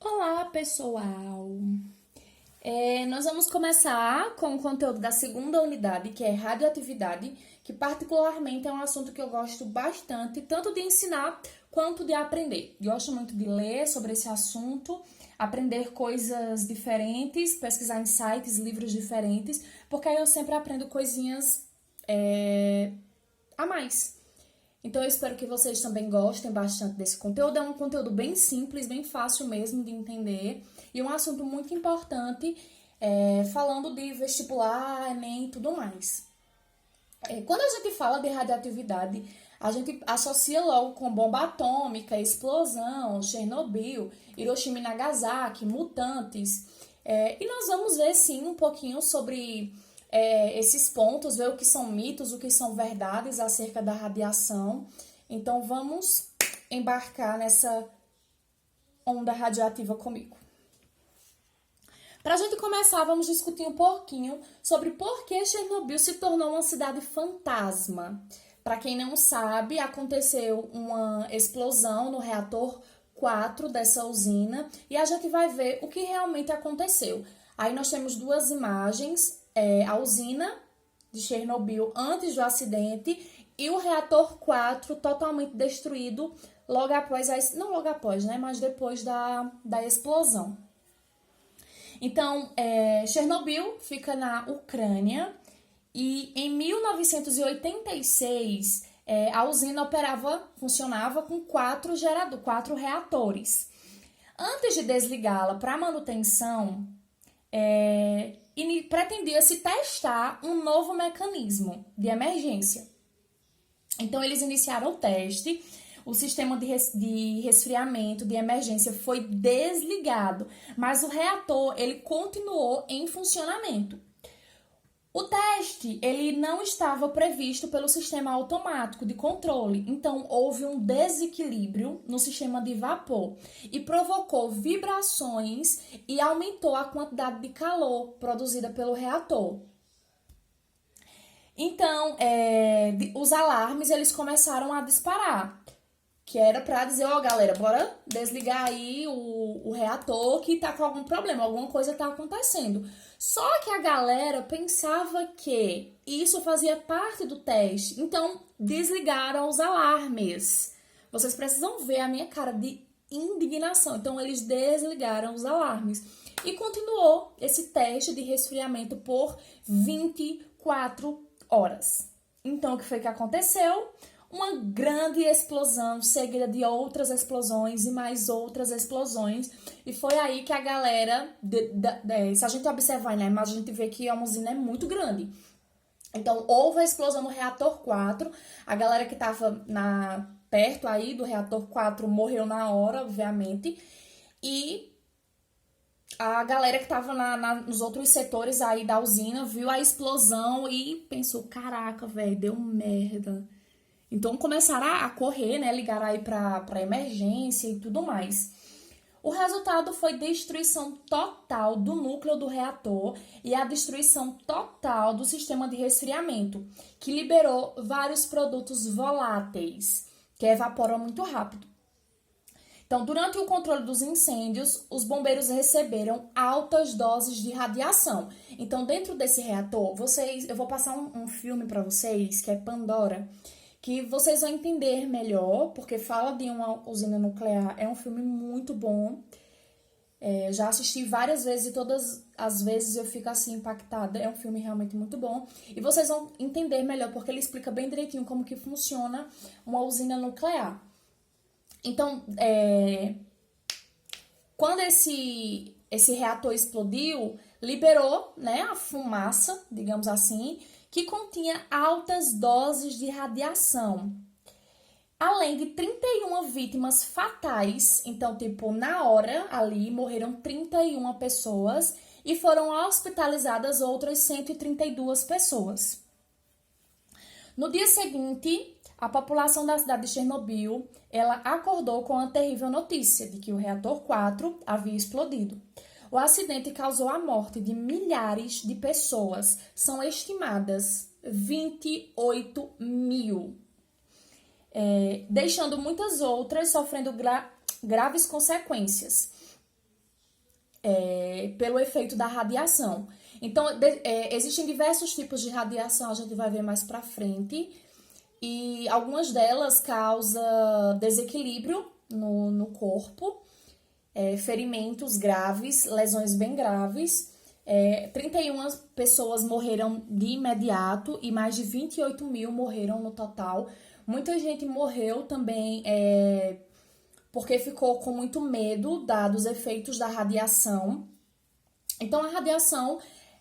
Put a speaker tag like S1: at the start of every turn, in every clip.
S1: Olá, pessoal! Nós vamos começar com o conteúdo da segunda unidade, que é radioatividade, que particularmente é um assunto que eu gosto bastante, tanto de ensinar quanto de aprender. Gosto muito de ler sobre esse assunto, aprender coisas diferentes, pesquisar em sites, livros diferentes, porque aí eu sempre aprendo coisinhas a mais. Então eu espero que vocês também gostem bastante desse conteúdo. É um conteúdo bem simples, bem fácil mesmo de entender. E um assunto muito importante, falando de vestibular, Enem e tudo mais. Quando a gente fala de radioatividade, a gente associa logo com bomba atômica, explosão, Chernobyl, Hiroshima e Nagasaki, mutantes. E nós vamos ver sim um pouquinho sobre esses pontos, ver o que são mitos, o que são verdades acerca da radiação. Então vamos embarcar nessa onda radioativa comigo. Para a gente começar, vamos discutir um pouquinho sobre por que Chernobyl se tornou uma cidade fantasma. Para quem não sabe, aconteceu uma explosão no reator 4 dessa usina e a gente vai ver o que realmente aconteceu. Aí nós temos duas imagens, a usina de Chernobyl antes do acidente e o reator 4 totalmente destruído logo após, não logo após, né, mas depois da explosão. Então, Chernobyl fica na Ucrânia e em 1986 a usina funcionava com quatro reatores. Antes de desligá-la para manutenção, pretendia-se testar um novo mecanismo de emergência. Então, eles iniciaram o teste. O sistema de resfriamento de emergência foi desligado, mas o reator ele continuou em funcionamento. O teste ele não estava previsto pelo sistema automático de controle, então houve um desequilíbrio no sistema de vapor e provocou vibrações e aumentou a quantidade de calor produzida pelo reator. Então, os alarmes eles começaram a disparar, que era para dizer, galera, bora desligar aí o reator que tá com algum problema, alguma coisa tá acontecendo. Só que a galera pensava que isso fazia parte do teste, então desligaram os alarmes. Vocês precisam ver a minha cara de indignação. Então eles desligaram os alarmes e continuou esse teste de resfriamento por 24 horas. Então o que foi que aconteceu? Uma grande explosão, seguida de outras explosões e mais outras explosões. E foi aí que a galera, se a gente observar na imagem, a gente vê que a usina é muito grande. Então, houve a explosão no reator 4, a galera que estava perto aí do reator 4 morreu na hora, obviamente, e a galera que estava nos outros setores aí da usina viu a explosão e pensou, caraca, velho, deu merda. Então começaram a correr, né, ligar aí para emergência e tudo mais. O resultado foi destruição total do núcleo do reator e a destruição total do sistema de resfriamento, que liberou vários produtos voláteis, que evaporam muito rápido. Então, durante o controle dos incêndios, os bombeiros receberam altas doses de radiação. Então, dentro desse reator, eu vou passar um filme para vocês, que é Pandora, que vocês vão entender melhor, porque fala de uma usina nuclear. É um filme muito bom. Já assisti várias vezes e todas as vezes eu fico assim impactada. É um filme realmente muito bom. E vocês vão entender melhor, porque ele explica bem direitinho como que funciona uma usina nuclear. Então, quando esse reator explodiu, liberou, né, a fumaça, digamos assim, que continha altas doses de radiação. Além de 31 vítimas fatais, então, na hora ali, morreram 31 pessoas e foram hospitalizadas outras 132 pessoas. No dia seguinte, a população da cidade de Chernobyl, ela acordou com a terrível notícia de que o reator 4 havia explodido. O acidente causou a morte de milhares de pessoas. São estimadas 28 mil. Deixando muitas outras sofrendo graves consequências. pelo efeito da radiação. Então, existem diversos tipos de radiação, a gente vai ver mais pra frente, e algumas delas causam desequilíbrio no corpo, ferimentos graves, lesões bem graves. 31 pessoas morreram de imediato e mais de 28 mil morreram no total. Muita gente morreu também porque ficou com muito medo dos efeitos da radiação. Então, a radiação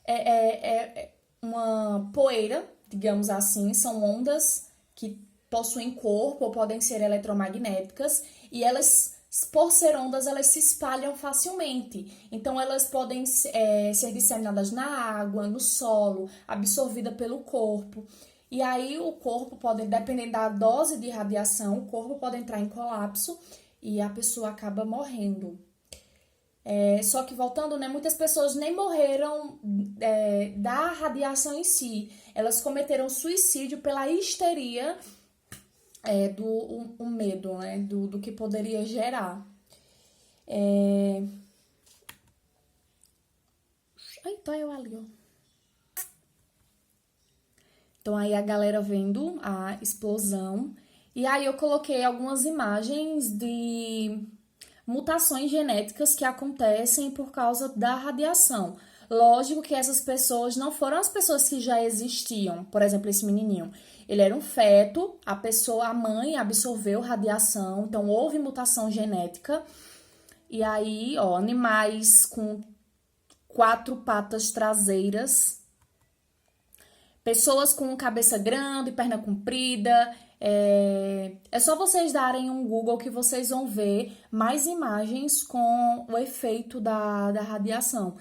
S1: é uma poeira, digamos assim, são ondas que possuem corpo ou podem ser eletromagnéticas, e elas, por ser ondas, elas se espalham facilmente. Então, elas podem ser disseminadas na água, no solo, absorvida pelo corpo. E aí, o corpo pode, dependendo da dose de radiação, o corpo pode entrar em colapso e a pessoa acaba morrendo. Só que voltando, né, muitas pessoas nem morreram da radiação em si. Elas cometeram suicídio pela histeria do medo, né, do que poderia gerar. Tá eu ali, ó. Então aí a galera vendo a explosão. E aí eu coloquei algumas imagens de mutações genéticas que acontecem por causa da radiação. Lógico que essas pessoas não foram as pessoas que já existiam. Por exemplo, esse menininho. Ele era um feto, a mãe absorveu radiação, então houve mutação genética. E aí, ó, animais com 4 patas traseiras, pessoas com cabeça grande, perna comprida. É só vocês darem um Google que vocês vão ver mais imagens com o efeito da radiação.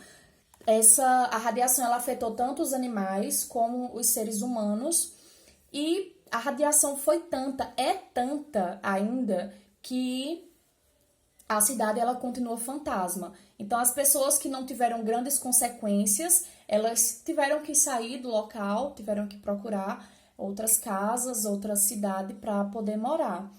S1: A radiação ela afetou tanto os animais como os seres humanos, e a radiação foi tanta ainda, que a cidade ela continua fantasma. Então, as pessoas que não tiveram grandes consequências, elas tiveram que sair do local, tiveram que procurar outras casas, outra cidade para poder morar.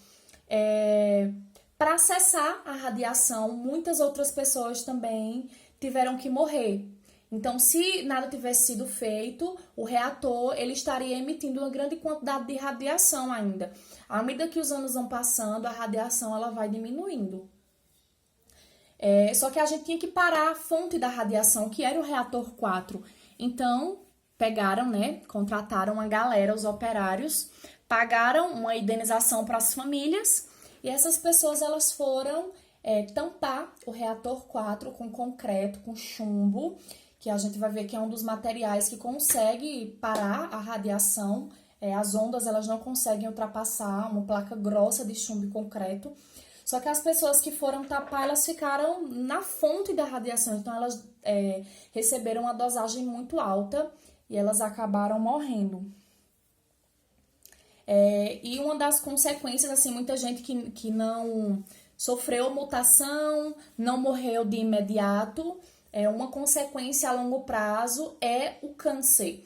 S1: Para acessar a radiação, muitas outras pessoas também tiveram que morrer. Então, se nada tivesse sido feito, o reator ele estaria emitindo uma grande quantidade de radiação ainda. À medida que os anos vão passando, a radiação ela vai diminuindo. Só que a gente tinha que parar a fonte da radiação, que era o reator 4. Então, pegaram, né, contrataram uma galera, os operários, pagaram uma indenização para as famílias, e essas pessoas elas foram tampar o reator 4 com concreto, com chumbo, que a gente vai ver que é um dos materiais que consegue parar a radiação. As ondas elas não conseguem ultrapassar uma placa grossa de chumbo e concreto. Só que as pessoas que foram tapar, elas ficaram na fonte da radiação. Então, elas receberam uma dosagem muito alta e elas acabaram morrendo. E uma das consequências, assim, muita gente que não sofreu mutação, não morreu de imediato, uma consequência a longo prazo é o câncer.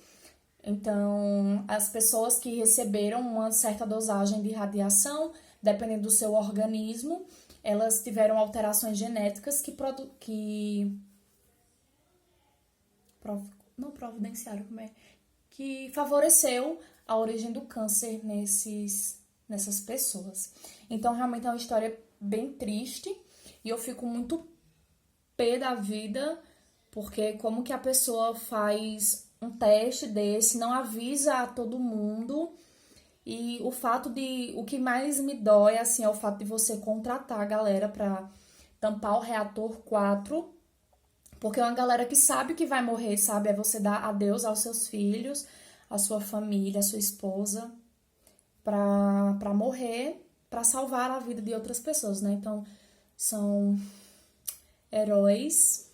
S1: Então, as pessoas que receberam uma certa dosagem de radiação, dependendo do seu organismo, elas tiveram alterações genéticas que favoreceu a origem do câncer nessas pessoas. Então, realmente é uma história bem triste e eu fico muito pé da vida, porque como que a pessoa faz um teste desse, não avisa a todo mundo. E o que mais me dói, assim, é o fato de você contratar a galera pra tampar o reator 4, porque é uma galera que sabe que vai morrer, sabe? É você dar adeus aos seus filhos, à sua família, à sua esposa, pra morrer, pra salvar a vida de outras pessoas, né? Então, são heróis.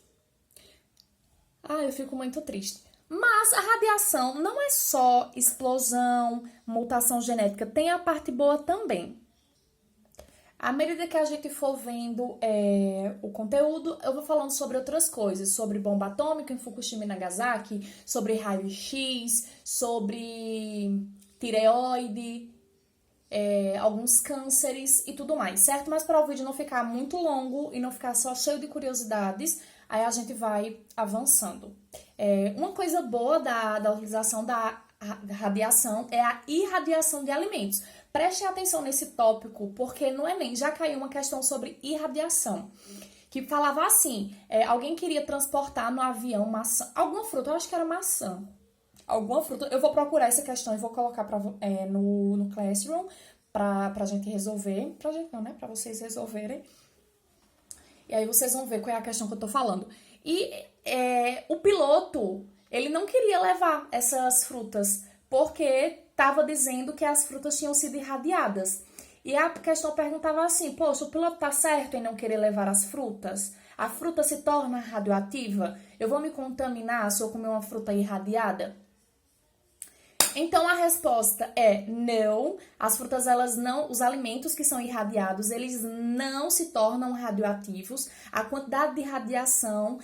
S1: Eu fico muito triste. Mas a radiação não é só explosão, mutação genética, tem a parte boa também. À medida que a gente for vendo o conteúdo, eu vou falando sobre outras coisas, sobre bomba atômica em Fukushima e Nagasaki, sobre raio-x, sobre tireoide, alguns cânceres e tudo mais, certo? Mas para o vídeo não ficar muito longo e não ficar só cheio de curiosidades, Aí a gente vai avançando. Uma coisa boa da utilização da radiação é a irradiação de alimentos. Preste atenção nesse tópico, porque no Enem já caiu uma questão sobre irradiação. Que falava assim, alguém queria transportar no avião maçã, alguma fruta, eu acho que era maçã. Alguma fruta, eu vou procurar essa questão e vou colocar no Classroom pra gente resolver. Pra gente não, né? Pra vocês resolverem. E aí vocês vão ver qual é a questão que eu tô falando. E o piloto, ele não queria levar essas frutas, porque tava dizendo que as frutas tinham sido irradiadas. E a questão perguntava assim, poxa, o piloto tá certo em não querer levar as frutas? A fruta se torna radioativa? Eu vou me contaminar se eu comer uma fruta irradiada? Então a resposta é não. As frutas, elas não, os alimentos que são irradiados, eles não se tornam radioativos. A quantidade de radiação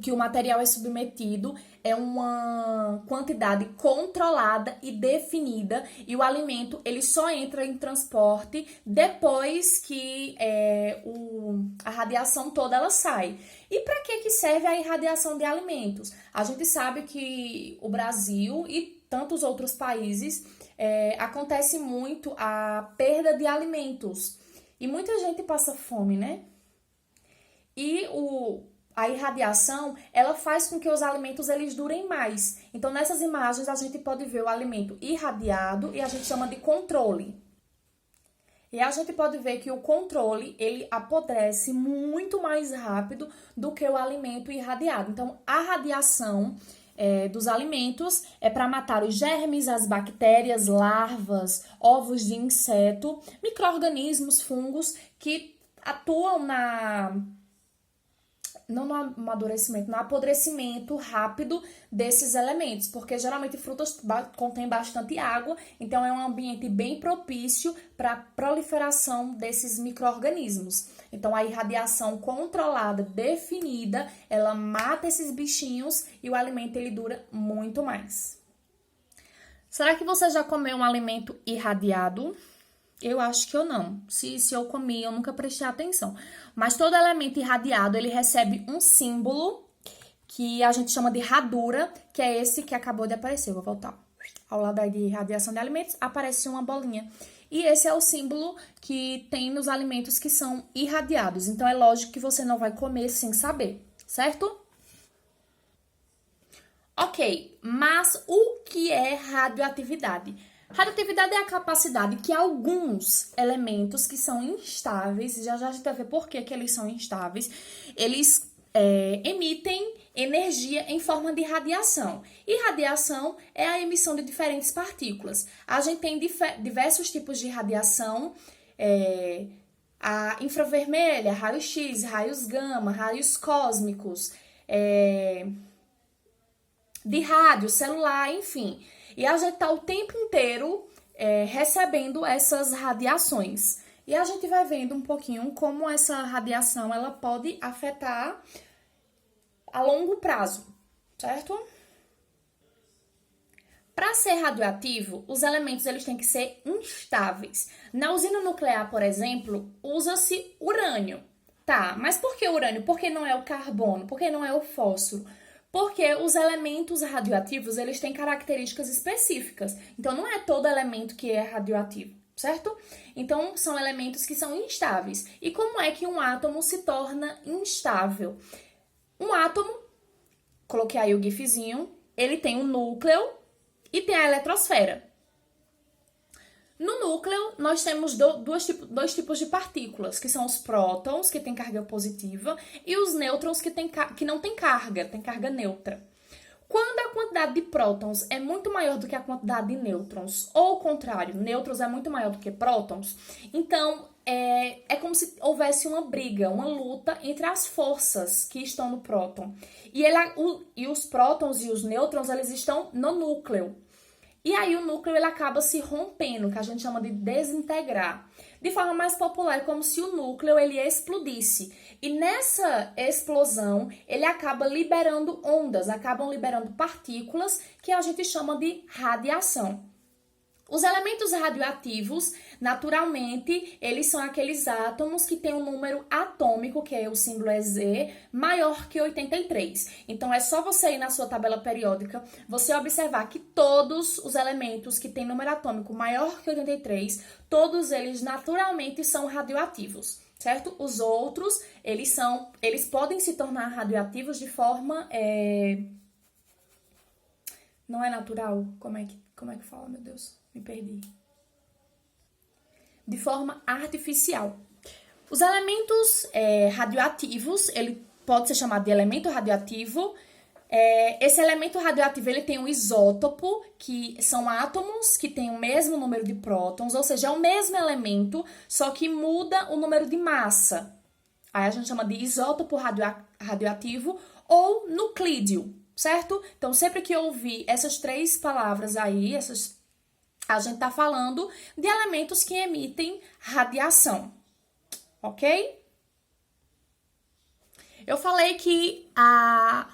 S1: que o material é submetido é uma quantidade controlada e definida, e o alimento ele só entra em transporte depois que a radiação toda ela sai. E para que serve a irradiação de alimentos? A gente sabe que o Brasil e tantos outros países acontece muito a perda de alimentos e muita gente passa fome, né? E a irradiação, ela faz com que os alimentos eles durem mais. Então, nessas imagens, a gente pode ver o alimento irradiado e a gente chama de controle. E a gente pode ver que o controle, ele apodrece muito mais rápido do que o alimento irradiado. Então, a radiação dos alimentos é para matar os germes, as bactérias, larvas, ovos de inseto, micro-organismos, fungos que atuam não no amadurecimento, no apodrecimento rápido desses elementos, porque geralmente frutas contêm bastante água, então é um ambiente bem propício para a proliferação desses micro-organismos. Então a irradiação controlada, definida, ela mata esses bichinhos e o alimento ele dura muito mais. Será que você já comeu um alimento irradiado? Eu acho que eu não. Se eu comi, eu nunca prestei atenção. Mas todo elemento irradiado, ele recebe um símbolo que a gente chama de radura, que é esse que acabou de aparecer. Eu vou voltar. Ao lado aí de radiação de alimentos, aparece uma bolinha. E esse é o símbolo que tem nos alimentos que são irradiados. Então, é lógico que você não vai comer sem saber, certo? Ok, mas o que é radioatividade? Radioatividade é a capacidade que alguns elementos que são instáveis, já a gente vai ver por que eles são instáveis, eles emitem energia em forma de radiação. E radiação é a emissão de diferentes partículas. A gente tem diversos tipos de radiação, a infravermelha, raio-x, raios gama, raios cósmicos, de rádio, celular, enfim. E a gente tá o tempo inteiro recebendo essas radiações. E a gente vai vendo um pouquinho como essa radiação ela pode afetar a longo prazo, certo? Para ser radioativo, os elementos eles têm que ser instáveis. Na usina nuclear, por exemplo, usa-se urânio. Tá, mas por que urânio? Por que não é o carbono? Por que não é o fósforo? Porque os elementos radioativos, eles têm características específicas. Então, não é todo elemento que é radioativo, certo? Então, são elementos que são instáveis. E como é que um átomo se torna instável? Um átomo, coloquei aí o gifzinho, ele tem um núcleo e tem a eletrosfera. No núcleo, nós temos dois tipos de partículas, que são os prótons, que têm carga positiva, e os nêutrons, que não têm carga, tem carga neutra. Quando a quantidade de prótons é muito maior do que a quantidade de nêutrons, ou o contrário, nêutrons é muito maior do que prótons, então é como se houvesse uma briga, uma luta entre as forças que estão no próton. E os prótons e os nêutrons, eles estão no núcleo. E aí o núcleo ele acaba se rompendo, que a gente chama de desintegrar. De forma mais popular, é como se o núcleo ele explodisse. E nessa explosão, ele acaba liberando ondas, acabam liberando partículas que a gente chama de radiação. Os elementos radioativos, naturalmente, eles são aqueles átomos que têm um número atômico, que é o símbolo é Z, maior que 83. Então, é só você ir na sua tabela periódica, você observar que todos os elementos que têm número atômico maior que 83, todos eles naturalmente são radioativos, certo? Os outros, eles podem se tornar radioativos de forma... Não é natural? Como é que fala, meu Deus? Me perdi. De forma artificial. Os elementos radioativos, ele pode ser chamado de elemento radioativo. Esse elemento radioativo, ele tem um isótopo, que são átomos que têm o mesmo número de prótons, ou seja, é o mesmo elemento, só que muda o número de massa. Aí a gente chama de isótopo radioativo ou nuclídeo, certo? Então, sempre que eu ouvir essas três palavras aí, a gente tá falando de elementos que emitem radiação, ok? Eu falei que a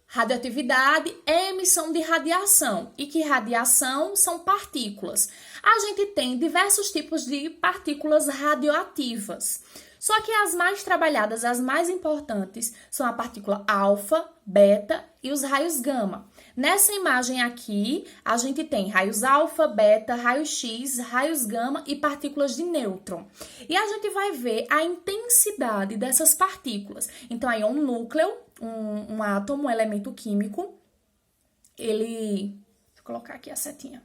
S1: radioatividade é a emissão de radiação e que radiação são partículas. A gente tem diversos tipos de partículas radioativas. Só que as mais trabalhadas, as mais importantes, são a partícula alfa, beta e os raios gama. Nessa imagem aqui, a gente tem raios alfa, beta, raios X, raios gama e partículas de nêutron. E a gente vai ver a intensidade dessas partículas. Então, aí é um núcleo, um átomo, um elemento químico. Deixa eu colocar aqui a setinha.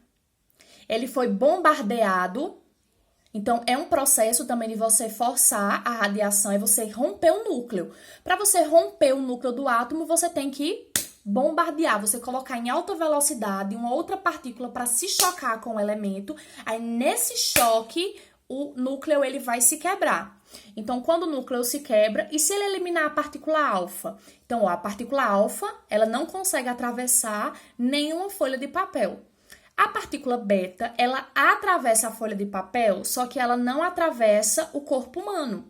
S1: Ele foi bombardeado. Então, é um processo também de você forçar a radiação, é você romper o núcleo. Para você romper o núcleo do átomo, você tem que bombardear, você colocar em alta velocidade uma outra partícula para se chocar com o elemento. Aí, nesse choque, o núcleo ele vai se quebrar. Então, quando o núcleo se quebra, e se ele eliminar a partícula alfa? Então, a partícula alfa, ela não consegue atravessar nenhuma folha de papel. A partícula beta, ela atravessa a folha de papel, só que ela não atravessa o corpo humano.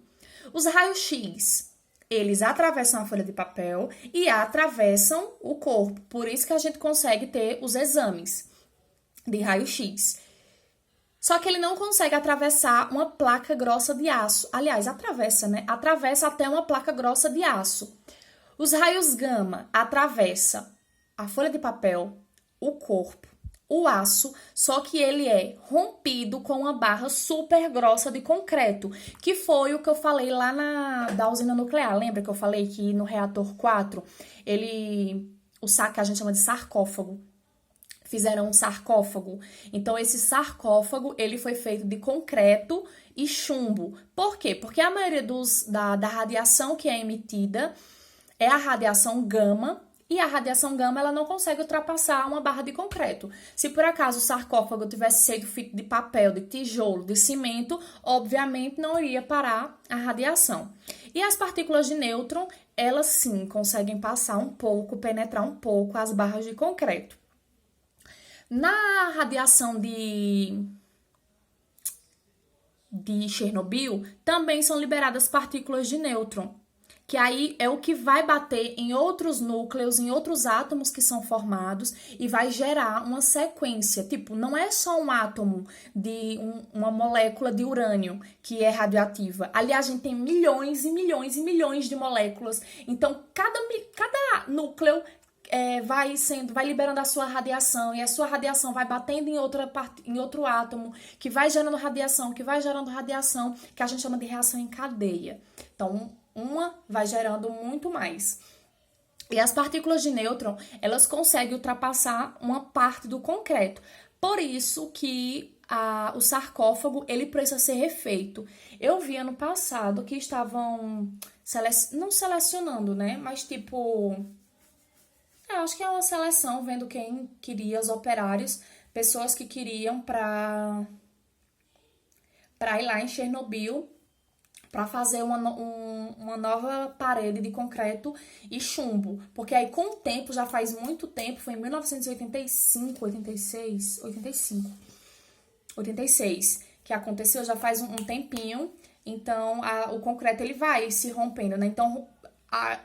S1: Os raios X, eles atravessam a folha de papel e atravessam o corpo. Por isso que a gente consegue ter os exames de raio X. Só que ele não consegue atravessar uma placa grossa de aço. Aliás, atravessa, né? Atravessa até uma placa grossa de aço. Os raios gama atravessam a folha de papel, o corpo, o aço, só que ele é rompido com uma barra super grossa de concreto, que foi o que eu falei lá da usina nuclear. Lembra que eu falei que no reator 4, o saco que a gente chama de sarcófago, fizeram um sarcófago. Então, esse sarcófago, ele foi feito de concreto e chumbo. Por quê? Porque a maioria da radiação que é emitida é a radiação gama, e a radiação gama, ela não consegue ultrapassar uma barra de concreto. Se por acaso o sarcófago tivesse sido feito de papel, de tijolo, de cimento, obviamente não iria parar a radiação. E as partículas de nêutron, elas sim conseguem passar um pouco, penetrar um pouco as barras de concreto. Na radiação de Chernobyl, também são liberadas partículas de nêutron, que aí é o que vai bater em outros núcleos, em outros átomos que são formados e vai gerar uma sequência. Tipo, não é só um átomo de uma molécula de urânio que é radioativa. Aliás, a gente tem milhões e milhões e milhões de moléculas. Então, cada núcleo vai liberando a sua radiação, e a sua radiação vai batendo em outro átomo, que vai gerando radiação, que a gente chama de reação em cadeia. Então, uma vai gerando muito mais. E as partículas de nêutron, elas conseguem ultrapassar uma parte do concreto. Por isso que o sarcófago, ele precisa ser refeito. Eu vi ano passado que estavam não selecionando, né? Mas tipo, acho que é uma seleção, vendo quem queria, os operários, pessoas que queriam para ir lá em Chernobyl para fazer uma nova parede de concreto e chumbo. Porque aí, com o tempo, já faz muito tempo, foi em 1985, 86, que aconteceu, já faz um tempinho. Então, o concreto, ele vai se rompendo, né? Então,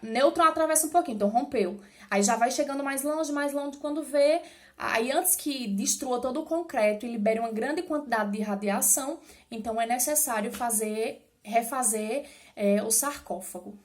S1: nêutron atravessa um pouquinho, então rompeu. Aí já vai chegando mais longe, quando vê. Aí antes que destrua todo o concreto e libere uma grande quantidade de radiação, então é necessário refazer o sarcófago.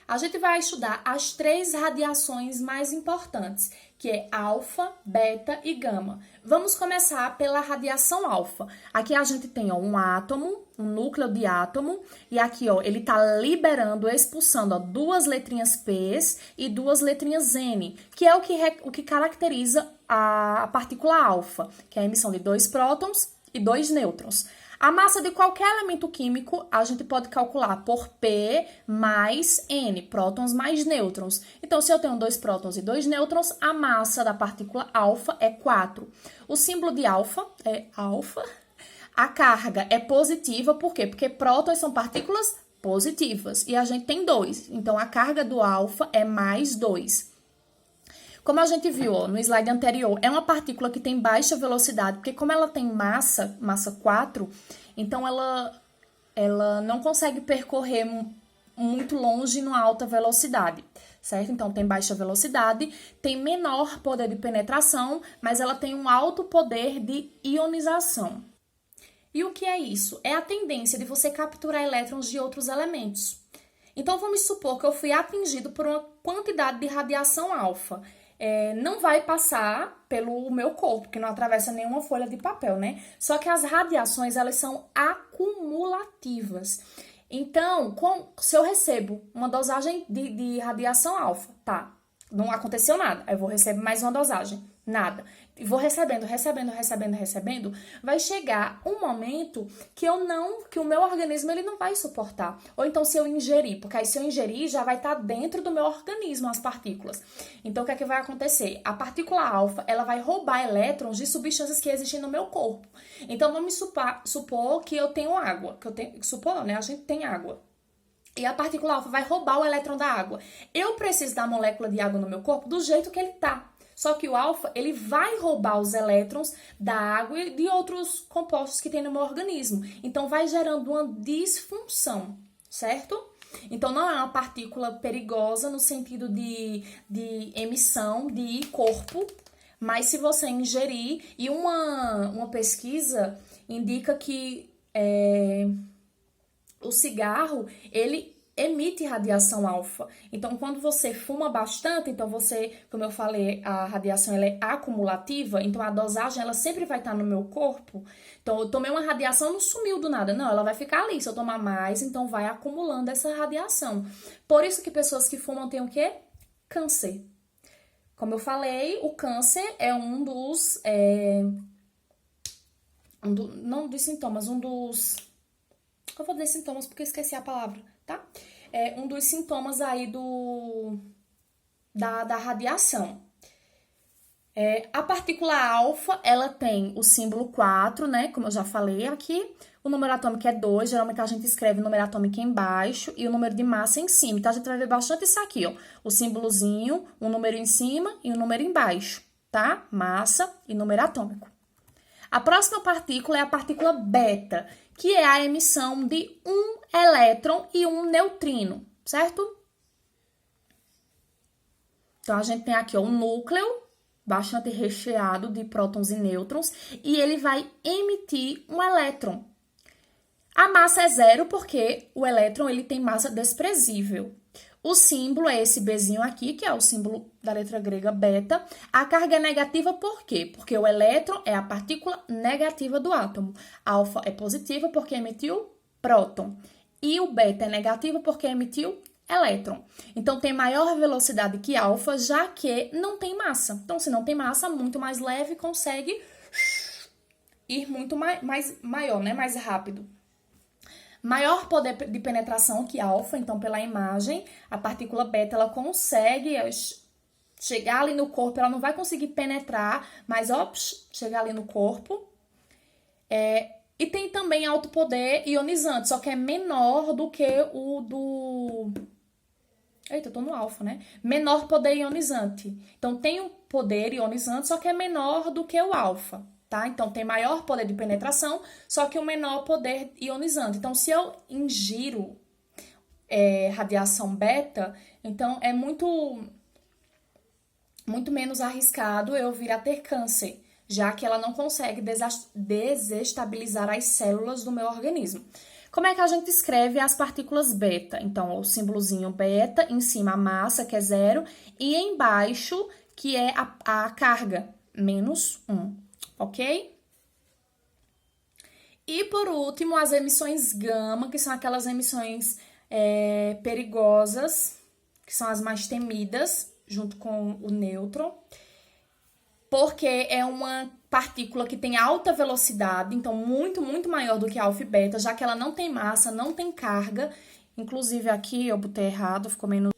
S1: A gente vai estudar as 3 radiações mais importantes, que é alfa, beta e gama. Vamos começar pela radiação alfa. Aqui a gente tem um átomo, um núcleo de átomo, e aqui ele está liberando, expulsando 2 letrinhas P e 2 letrinhas N, que é o que caracteriza a partícula alfa, que é a emissão de 2 prótons e 2 nêutrons. A massa de qualquer elemento químico a gente pode calcular por P mais N, prótons mais nêutrons. Então, se eu tenho 2 prótons e 2 nêutrons, a massa da partícula alfa é 4. O símbolo de alfa é alfa. A carga é positiva, por quê? Porque prótons são partículas positivas e a gente tem 2. Então, a carga do alfa é mais 2. Como a gente viu no slide anterior, é uma partícula que tem baixa velocidade, porque como ela tem massa 4, então ela não consegue percorrer muito longe numa alta velocidade, certo? Então tem baixa velocidade, tem menor poder de penetração, mas ela tem um alto poder de ionização. E o que é isso? É a tendência de você capturar elétrons de outros elementos. Então vamos supor que eu fui atingido por uma quantidade de radiação alfa. Não vai passar pelo meu corpo, que não atravessa nenhuma folha de papel, né? Só que as radiações, elas são acumulativas. Então, se eu recebo uma dosagem de radiação alfa, tá, não aconteceu nada, aí eu vou receber mais uma dosagem, nada. E vou recebendo, vai chegar um momento que o meu organismo ele não vai suportar. Ou então se eu ingerir, porque aí se eu ingerir já vai estar dentro do meu organismo as partículas. Então o que é que vai acontecer? A partícula alfa, ela vai roubar elétrons de substâncias que existem no meu corpo. Então vamos supor que eu tenho água, a gente tem água. E a partícula alfa vai roubar o elétron da água. Eu preciso da molécula de água no meu corpo do jeito que ele tá. Só que o alfa, ele vai roubar os elétrons da água e de outros compostos que tem no meu organismo. Então, vai gerando uma disfunção, certo? Então, não é uma partícula perigosa no sentido de emissão de corpo, mas se você ingerir, e uma pesquisa indica que o cigarro, ele emite radiação alfa. Então, quando você fuma bastante, então como eu falei, a radiação ela é acumulativa, então a dosagem ela sempre vai estar no meu corpo. Então, eu tomei uma radiação, não sumiu do nada, não, ela vai ficar ali. Se eu tomar mais, então vai acumulando essa radiação. Por isso que pessoas que fumam têm o quê? Câncer. Como eu falei, o câncer é um dos... não dos sintomas, um dos... Eu vou dizer sintomas porque eu esqueci a palavra, tá? É um dos sintomas aí da radiação. A partícula alfa, ela tem o símbolo 4, né? Como eu já falei aqui. O número atômico é 2, geralmente a gente escreve o número atômico embaixo e o número de massa em cima. Então, a gente vai ver bastante isso aqui, ó. O símbolozinho, um número em cima e um número embaixo, tá? Massa e número atômico. A próxima partícula é a partícula beta, que é a emissão de um elétron e um neutrino, certo? Então, a gente tem aqui um núcleo bastante recheado de prótons e nêutrons e ele vai emitir um elétron. A massa é 0 porque o elétron ele tem massa desprezível. O símbolo é esse Bzinho aqui, que é o símbolo da letra grega beta. A carga é negativa por quê? Porque o elétron é a partícula negativa do átomo. Alfa é positiva porque emitiu próton. E o beta é negativo porque emitiu elétron. Então, tem maior velocidade que alfa, já que não tem massa. Então, se não tem massa, muito mais leve, consegue ir muito maior, né? Mais rápido. Maior poder de penetração que alfa, então pela imagem, a partícula beta ela consegue chegar ali no corpo, ela não vai conseguir penetrar, mas chegar ali no corpo. E tem também alto poder ionizante, só que é menor do que o do... Eita, eu tô no alfa, né? Menor poder ionizante. Então tem um poder ionizante, só que é menor do que o alfa. Tá? Então, tem maior poder de penetração, só que um menor poder ionizante. Então, se eu ingiro radiação beta, então é muito menos arriscado eu vir a ter câncer, já que ela não consegue desestabilizar as células do meu organismo. Como é que a gente escreve as partículas beta? Então, o símbolozinho beta, em cima a massa, que é 0, e embaixo, que é a carga, -1, ok? E, por último, as emissões gama, que são aquelas emissões perigosas, que são as mais temidas, junto com o nêutron, porque é uma partícula que tem alta velocidade, então muito, muito maior do que a alfa e beta, já que ela não tem massa, não tem carga. Inclusive aqui eu botei errado, ficou menos...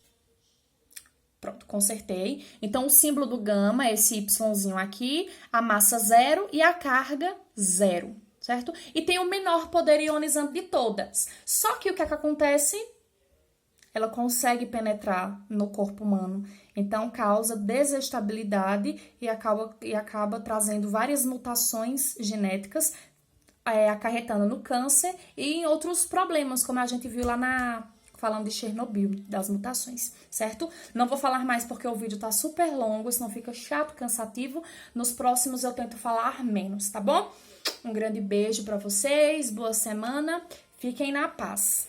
S1: Pronto, consertei. Então o símbolo do gama é esse Yzinho aqui, a massa 0 e a carga 0, certo? E tem o menor poder ionizante de todas. Só que o que é que acontece? Ela consegue penetrar no corpo humano, então causa desestabilidade e acaba trazendo várias mutações genéticas, acarretando no câncer e em outros problemas, como a gente viu lá falando de Chernobyl, das mutações, certo? Não vou falar mais porque o vídeo tá super longo, senão fica chato, cansativo. Nos próximos eu tento falar menos, tá bom? Um grande beijo pra vocês, boa semana, fiquem na paz.